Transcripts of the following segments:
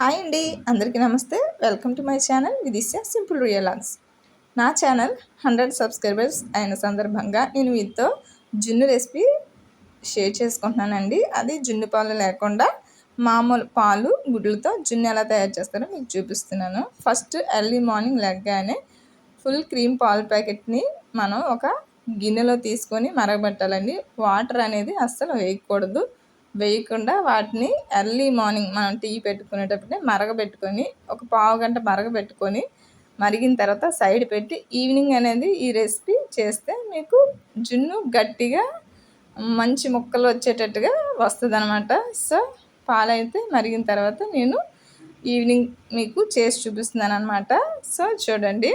Hi అండి, అందరికీ నమస్తే. Welcome to my channel Vidisha simple రియలాగ్స్. నా ఛానల్ 100 సబ్స్క్రైబర్స్ అయిన సందర్భంగా నేను మీతో జున్ను రెసిపీ షేర్ చేసుకుంటున్నానండి. అది జున్ను పాలు లేకుండా మామూలు పాలు గుడ్లతో జున్ను ఎలా తయారు చేస్తారో మీకు చూపిస్తున్నాను. ఫస్ట్ ఎర్లీ మార్నింగ్ లెగ్గానే ఫుల్ క్రీమ్ పాలు ప్యాకెట్ని మనం ఒక గిన్నెలో తీసుకొని మరగబెట్టాలండి. వాటర్ అనేది అస్సలు వేయకుండా వాటిని ఎర్లీ మార్నింగ్ మనం టీ పెట్టుకునేటప్పుడే మరగబెట్టుకొని ఒక పావు గంట మరగబెట్టుకొని మరిగిన తర్వాత సైడ్ పెట్టి ఈవినింగ్ అనేది ఈ రెసిపీ చేస్తే మీకు జున్ను గట్టిగా మంచి ముక్కలు వచ్చేటట్టుగా వస్తుంది అనమాట. సో పాలైతే మరిగిన తర్వాత నేను ఈవినింగ్ మీకు చేసి చూపిస్తున్నాను అనమాట. సో చూడండి,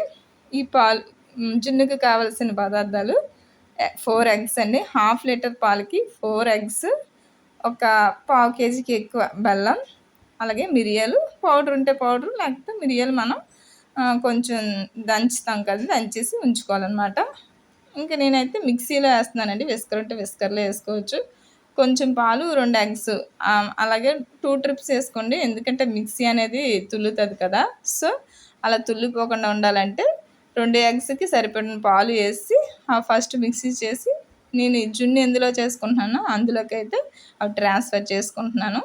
ఈ పాలు జున్నుకి కావాల్సిన పదార్థాలు 4 ఎగ్స్ అండి. 1/2 లీటర్ పాలకి 4 ఎగ్స్, ఒక పావు కేజీకి ఎక్కువ బెల్లం, అలాగే మిరియాలు పౌడర్ ఉంటే పౌడరు, లేకపోతే మిరియాలు మనం కొంచెం దంచుతాం కదా, దంచేసి ఉంచుకోవాలన్నమాట. ఇంకా నేనైతే మిక్సీలో వేస్తున్నానండి. విస్కర్ ఉంటే విస్కర్లో వేసుకోవచ్చు. కొంచెం పాలు, 2 ఎగ్స్, అలాగే 2 ట్రిప్స్ వేసుకోండి, ఎందుకంటే మిక్సీ అనేది తుల్లుతుంది కదా. సో అలా తుల్లిపోకుండా ఉండాలంటే 2 ఎగ్స్కి సరిపడిన పాలు వేసి ఫస్ట్ మిక్సీ చేసి నేను జున్ను ఎందులో చేసుకుంటున్నానో అందులోకి అయితే అవి ట్రాన్స్ఫర్ చేసుకుంటున్నాను.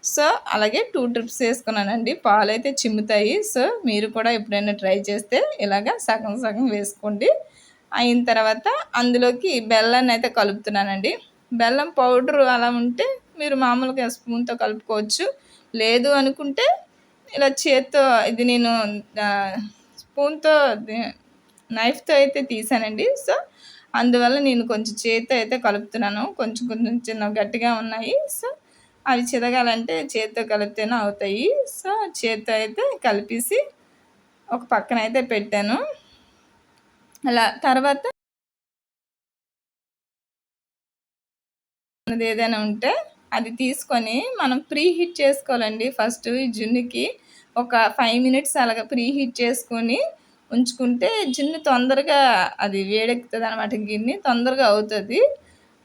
సో అలాగే 2 ట్రిప్స్ వేసుకున్నానండి. పాలు అయితే చిమ్ముతాయి. సో మీరు కూడా ఎప్పుడైనా ట్రై చేస్తే ఇలాగా సగం సగం వేసుకోండి. అయిన తర్వాత అందులోకి బెల్లాన్ని అయితే కలుపుతున్నానండి. బెల్లం పౌడర్ అలా ఉంటే మీరు మామూలుగా స్పూన్తో కలుపుకోవచ్చు. లేదు అనుకుంటే ఇలా చేత్తో, ఇది నేను స్పూన్తో నైఫ్తో అయితే తీసానండి. సో అందువల్ల నేను కొంచెం చేత్తో అయితే కలుపుతున్నాను. కొంచెం కొంచెం చిన్న గట్టిగా ఉన్నాయి. సో అవి చిరగాలంటే చేత్తో కలిపితేనే అవుతాయి. సో చేత్తో అయితే కలిపేసి ఒక పక్కన అయితే పెట్టాను. అలా తర్వాత ఏదైనా ఉంటే అది తీసుకొని మనం ప్రీ హీట్ చేసుకోవాలండి. ఫస్ట్ ఈ జున్నుకి ఒక 5 మినిట్స్ అలాగా ప్రీ హీట్ చేసుకొని ఉంచుకుంటే జున్ను తొందరగా అది వేడెక్కుతుంది అనమాట. గిన్నె తొందరగా అవుతుంది,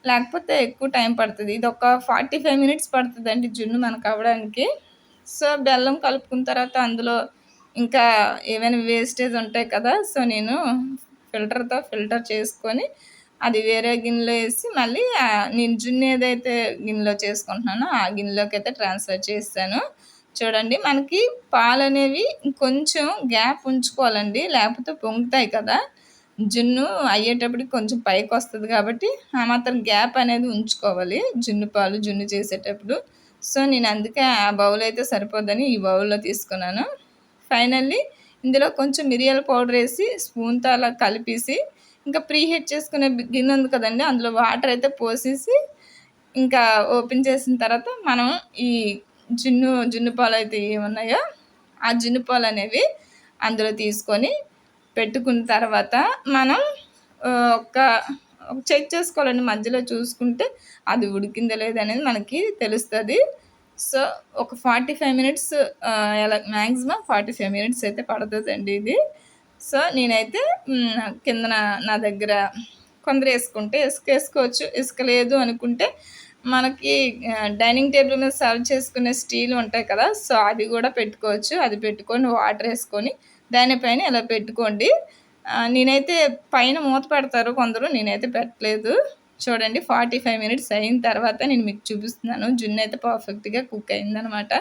లేకపోతే ఎక్కువ టైం పడుతుంది. ఇది ఒక 45 మినిట్స్ పడుతుందండి జున్ను మనకు అవ్వడానికి. సో బెల్లం కలుపుకున్న తర్వాత అందులో ఇంకా ఏమైనా వేస్టేజ్ ఉంటాయి కదా, సో నేను ఫిల్టర్ చేసుకొని అది వేరే గిన్నెలో వేసి మళ్ళీ నేను జున్ను ఏదైతే గిన్నెలో చేసుకుంటున్నానో ఆ గిన్నెలోకి అయితే ట్రాన్స్ఫర్ చేస్తాను. చూడండి, మనకి పాలు అనేవి కొంచెం గ్యాప్ ఉంచుకోవాలండి, లేకపోతే పొంగుతాయి కదా. జున్ను అయ్యేటప్పటికి కొంచెం పైకి వస్తుంది కాబట్టి ఆ మాత్రం గ్యాప్ అనేది ఉంచుకోవాలి జున్ను చేసేటప్పుడు. సో నేను అందుకే ఆ బౌల్ అయితే సరిపోద్దని ఈ బౌల్లో తీసుకున్నాను. ఫైనల్లీ ఇందులో కొంచెం మిరియాల పౌడర్ వేసి స్పూన్తో అలా కలిపేసి ఇంకా ప్రీ హీట్ చేసుకునే గిన్నె ఉంది కదండి, అందులో వాటర్ అయితే పోసేసి ఇంకా ఓపెన్ చేసిన తర్వాత మనం ఈ జున్ను పాలు అయితే ఏమున్నాయో ఆ జున్ను పాలు అనేవి అందులో తీసుకొని పెట్టుకున్న తర్వాత మనం ఒక చెక్ చేసుకోవాలండి. మధ్యలో చూసుకుంటే అది ఉడికిందో లేదనేది మనకి తెలుస్తుంది. సో ఒక 45 మినిట్స్, ఎలా మ్యాక్సిమం 45 మినిట్స్ అయితే పడుతుందండి ఇది. సో నేనైతే కిందన నా దగ్గర కొందరు వేసుకుంటే వేసుకోవచ్చు, ఇసుక లేదు అనుకుంటే మనకి డైనింగ్ టేబుల్ మీద సర్వ్ చేసుకునే స్టీల్ ఉంటాయి కదా, సో అది కూడా పెట్టుకోవచ్చు. అది పెట్టుకొని వాటర్ వేసుకొని దానిపైన ఇలా పెట్టుకోండి. నేనైతే పైన మూత పెడతారు కొందరు, నేనైతే పెట్టలేదు. చూడండి, 45 మినిట్స్ అయిన తర్వాత నేను మీకు చూపిస్తున్నాను. జున్ను అయితే పర్ఫెక్ట్గా కుక్ అయిందనమాట.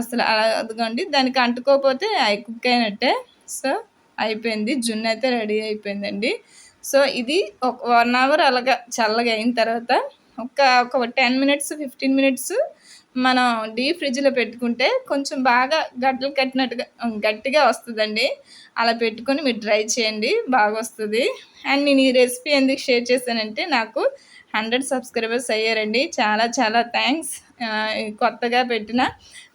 అసలు అదిగోండి, దానికి అంటుకోకపోతే అవి కుక్ అయినట్టే. సో అయిపోయింది, జున్ను అయితే రెడీ అయిపోయిందండి. సో ఇది ఒక 1 అవర్ అలాగా చల్లగా అయిన తర్వాత ఒక 10 మినిట్స్ 15 మినిట్స్ మనం డీప్ ఫ్రిడ్జ్లో పెట్టుకుంటే కొంచెం బాగా గడ్డలు కట్టినట్టుగా గట్టిగా వస్తుందండి. అలా పెట్టుకొని మీరు ట్రై చేయండి, బాగా వస్తుంది. అండ్ నేను ఈ రెసిపీ ఎందుకు షేర్ చేశానంటే నాకు 100 సబ్స్క్రైబర్స్ అయ్యారండి. చాలా చాలా థ్యాంక్స్. కొత్తగా పెట్టిన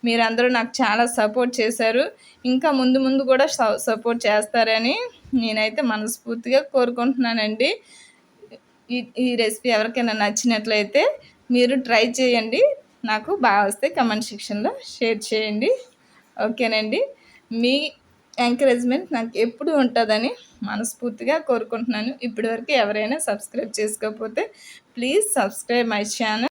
మీరందరూ నాకు చాలా సపోర్ట్ చేశారు. ఇంకా ముందు ముందు కూడా సపోర్ట్ చేస్తారని నేనైతే మనస్ఫూర్తిగా కోరుకుంటున్నానండి. ఈ రెసిపీ ఎవరికైనా నచ్చినట్లయితే మీరు ట్రై చేయండి. నాకు బాగా వస్తే కమెంట్ సెక్షన్లో షేర్ చేయండి. ఓకేనండి, మీ ఎంకరేజ్మెంట్ నాకు ఎప్పుడు ఉంటుందని మనస్ఫూర్తిగా కోరుకుంటున్నాను. ఇప్పటివరకు ఎవరైనా సబ్స్క్రైబ్ చేసుకోకపోతే ప్లీజ్ సబ్స్క్రైబ్ మై ఛానల్.